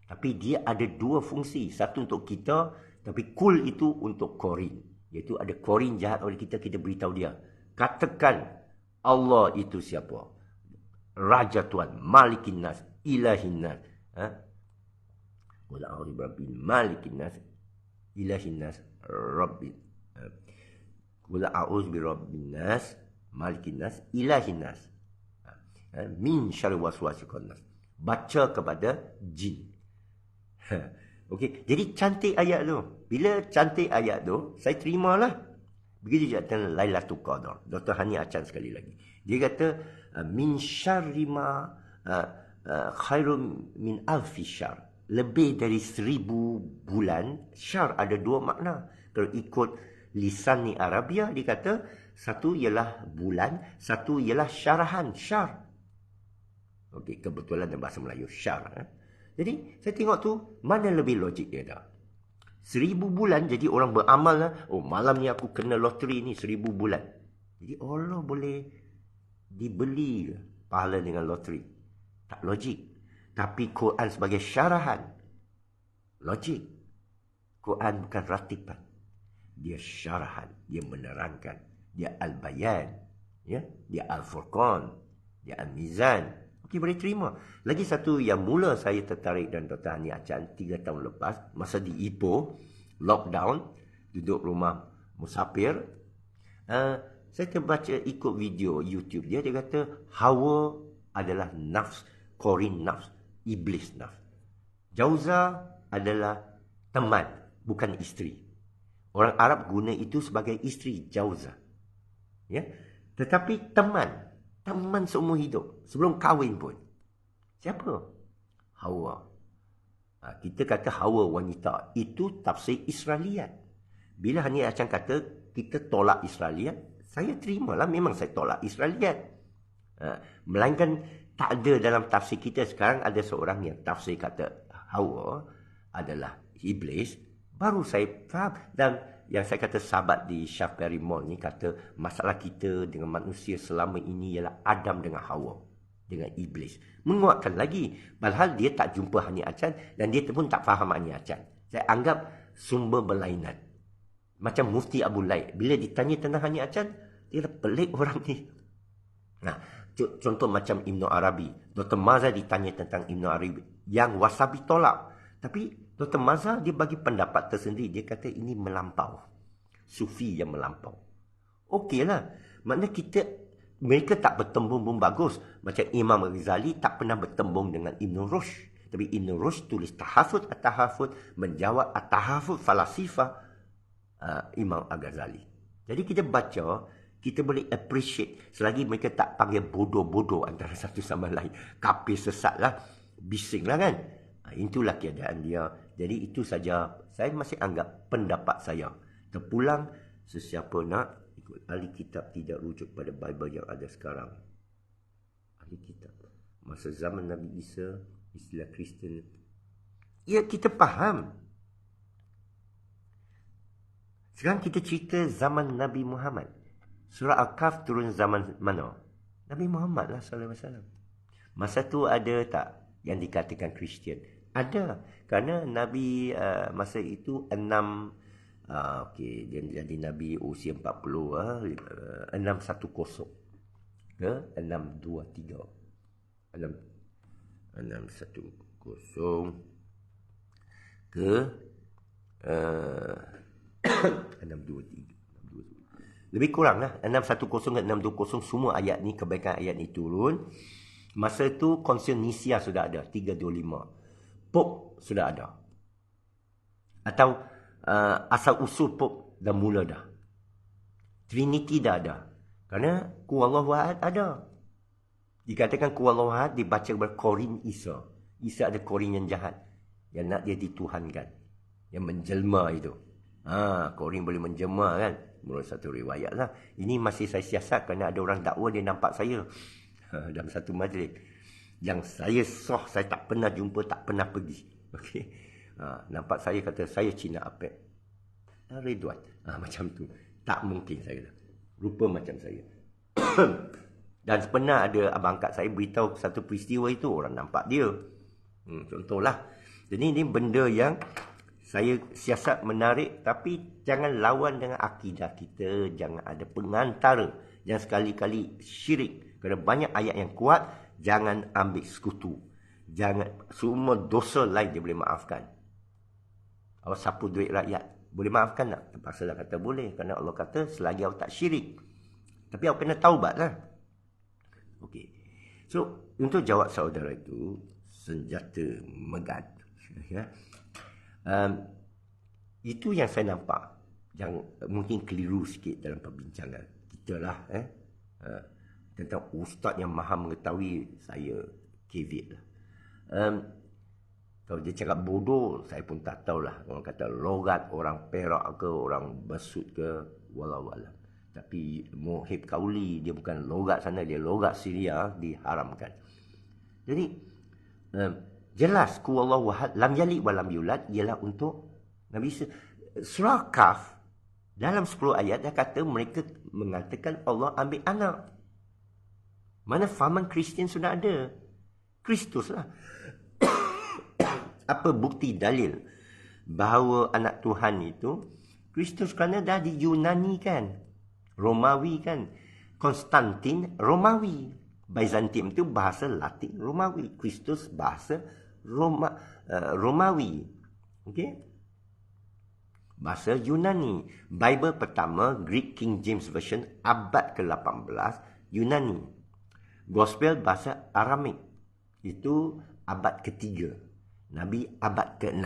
Tapi dia ada 2 fungsi. Satu untuk kita, tapi kul itu untuk korin. Iaitu ada korin jahat oleh kita, kita beritahu dia. Katakan Allah itu siapa? Raja Tuhan, Malikin Nas, Ilahin Nas. Qul a'udzu birabbil Malikin Nas, Ilahin Nas, Rabbin. Qul a'udzu birabbin Nas, Malikin Nas, Ilahin Nas. Min syarri waswasil khannas. Baca kepada jin. Okey, jadi cantik ayat tu. Bila cantik ayat tu, saya terimalah. Begitu juga tentang Lailatul Qadar. Dr. Hani Acan sekali lagi. Dia kata min syarri ma khairun min alfi syar. Lebih dari 1000 bulan. Syar ada 2 makna. Kalau ikut lisan ni Arabia, dia kata satu ialah bulan, satu ialah syarahan, syar. Okey, kebetulan dalam bahasa Melayu syar. Jadi saya tengok tu, mana lebih logik dia dah. 1000 bulan, jadi orang beramal lah. Oh, malam ni aku kena loteri ni 1000 bulan. Jadi Allah boleh dibeli pahala dengan loteri. Tak logik. Tapi Quran sebagai syarahan, logik. Quran bukan ratiban. Dia syarahan, dia menerangkan. Dia al-bayan, ya? Dia al-furqan, dia al-mizan. Okey, boleh terima. Lagi satu yang mula saya tertarik dan Dr. Hani Acan 3 tahun lepas, masa di Ipoh, lockdown, duduk rumah musafir, saya terbaca ikut video YouTube dia, dia kata Hawa adalah nafs, korin nafs, iblis nafs. Jauza adalah teman, bukan isteri. Orang Arab guna itu sebagai isteri, jauza. Ya? Tetapi teman seumur hidup, sebelum kahwin pun. Siapa? Hawa. Kita kata Hawa wanita, itu tafsir Israeliat. Bila Hani Acan kata kita tolak Israeliat, saya terimalah, memang saya tolak Israeliat. Melainkan tak ada dalam tafsir kita sekarang ada seorang yang tafsir kata Hawa adalah iblis, baru saya faham. Dan yang saya kata sahabat di Shaf Perry Mall ni kata masalah kita dengan manusia selama ini ialah Adam dengan Hawa, dengan iblis. Menguatkan lagi, padahal dia tak jumpa Hani Acan dan dia pun tak faham Hani Acan. Saya anggap sumber berlainan. Macam Mufti Abu Laid, bila ditanya tentang Hani Acan, dia pelik orang ni. Nah, contoh macam Ibn Arabi. Dr. Mazhar ditanya tentang Ibn Arabi yang Wasabi tolak. Tapi Dr. Mazhar dia bagi pendapat tersendiri. Dia kata ini melampau. Sufi yang melampau. Okeylah. Maknanya mereka tak bertembung pun bagus. Macam Imam Ghazali tak pernah bertembung dengan Ibn Rushd. Tapi Ibn Rushd tulis Tahafud At-Tahafud menjawab At-Tahafud Falasifah Imam Ghazali. Jadi kita baca, kita boleh appreciate selagi mereka tak panggil bodoh-bodoh antara satu sama lain. Kapir sesat lah. Bising lah kan. Itulah keadaan dia. Jadi itu saja. Saya masih anggap pendapat saya. Terpulang, sesiapa nak ikut ahli kitab tidak rujuk pada Bible yang ada sekarang. Ahli kitab. Masa zaman Nabi Isa, istilah Kristian. Ya, kita faham. Sekarang kita cerita zaman Nabi Muhammad. Surah Al-Kahf turun zaman mana? Nabi Muhammad lah SAW. Masa tu ada tak yang dikatakan Kristian? Ada. Kerana Nabi masa itu 6 okey, dia jadi Nabi usia 40 610 ke 623 610 ke 623. Lebih kurang lah 610 dan 620 semua ayat ni, kebaikan ayat ni turun. Masa tu konsil Nisia sudah ada 325. Pope sudah ada. Atau asal usul Pope dah mula dah. Trinity dah ada. Kerana Kuwallahu Ahad ada. Dikatakan Kuwallahu Ahad dibaca berkorin Isa. Isa ada korin yang jahat. Yang nak dia dituhankan. Yang menjelma itu. Korin boleh menjelma kan. Menurut satu riwayat lah. Ini masih saya siasat kerana ada orang dakwa dia nampak saya. Dalam satu majlis. Yang saya saya tak pernah jumpa, tak pernah pergi. Okey. Nampak saya kata, saya Cina Apek. Ridwan. Macam tu. Tak mungkin saya. Rupa macam saya. Dan pernah ada abang angkat saya beritahu satu peristiwa itu, orang nampak dia. Contohlah. Jadi ini benda yang saya siasat menarik, tapi jangan lawan dengan akidah kita. Jangan ada pengantara. Jangan sekali-kali syirik. Kerana banyak ayat yang kuat, jangan ambil sekutu. Jangan, semua dosa lain dia boleh maafkan. Awak sapu duit rakyat, boleh maafkan tak? Terpaksa lah kata boleh. Kerana Allah kata, selagi awak tak syirik. Tapi awak kena taubat lah. Okey. So, untuk jawab saudara itu, senjata megad. Ya. Itu yang saya nampak. Yang mungkin keliru sikit dalam perbincangan kita lah. Tentang ustaz yang maha mengetahui, saya caveat lah. Kalau dia cakap bodoh, saya pun tak tahulah. Orang kata logat orang Perak ke, orang Besut ke, walau-walau. Tapi Muhib Kauli, dia bukan logat sana, dia logat Syria, diharamkan. Jadi, jelas Kuwallahu Ahad, lam yalid wa lam yulad, ialah untuk Nabi Isa. Surah Kaf, dalam 10 ayat, dia kata mereka mengatakan Allah ambil anak. Mana fahaman Kristian sudah ada. Kristus lah. Apa bukti dalil bahawa anak Tuhan itu Kristus? Kerana dah di Yunani kan, Romawi kan. Konstantin Romawi, Byzantium itu bahasa Latin Romawi, Kristus bahasa Romawi. Okey, bahasa Yunani. Bible pertama Greek King James Version abad ke-18 Yunani. Gospel bahasa Aramik itu abad ke-3. Nabi abad ke-6.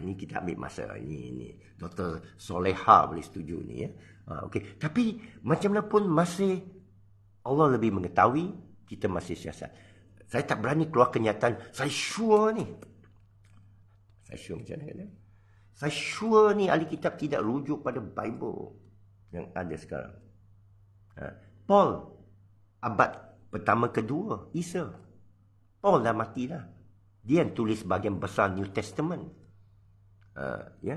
Ini kita ambil masa. Ini Dr. Soleha boleh setuju ni ya. Okey. Tapi macam mana pun masih Allah lebih mengetahui, kita masih siasat. Saya tak berani keluar kenyataan, saya sure ni. Saya sure macam mana? Saya sure ni ahli kitab tidak rujuk pada Bible yang ada sekarang. Paul abad pertama kedua Isa. Paul dah mati dah. Dia yang tulis bahagian besar New Testament. Ya,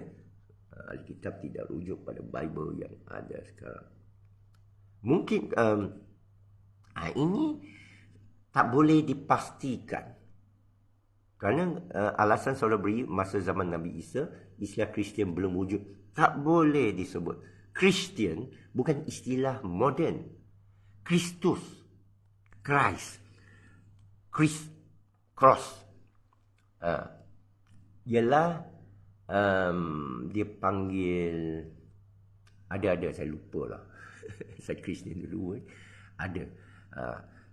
Alkitab tidak rujuk pada Bible yang ada sekarang. Mungkin ini tak boleh dipastikan. Kerana alasan saudara beri masa zaman Nabi Isa, istilah Kristian belum wujud. Tak boleh disebut. Kristian bukan istilah moden. Kristus, Christ, cross. Ialah dia panggil ada saya lupa lah. Saya Kristian dulu ada.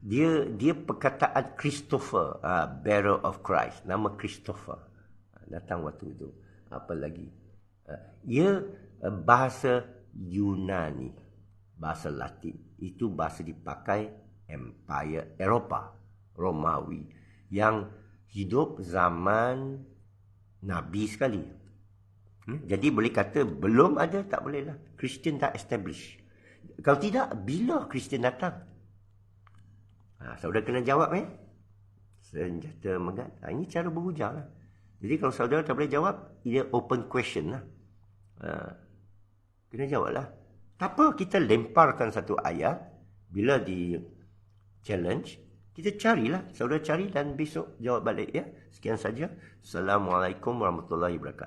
Dia perkataan Christopher, bearer of Christ, nama Christopher datang waktu itu. Apa lagi, ia bahasa Yunani, bahasa Latin. Itu bahasa dipakai Empire Eropah, Romawi, yang hidup zaman Nabi sekali. Jadi boleh kata belum ada, tak boleh lah. Kristian tak establish. Kalau tidak, bila Kristian datang? Saudara kena jawab senjata megad. Ini cara berhujah lah. Jadi kalau saudara tak boleh jawab, ia open question lah. Kena jawab lah. Tak apa, kita lemparkan satu ayat. Bila di challenge, kita carilah. Saudara cari dan besok jawab balik ya. Sekian saja. Assalamualaikum warahmatullahi wabarakatuh.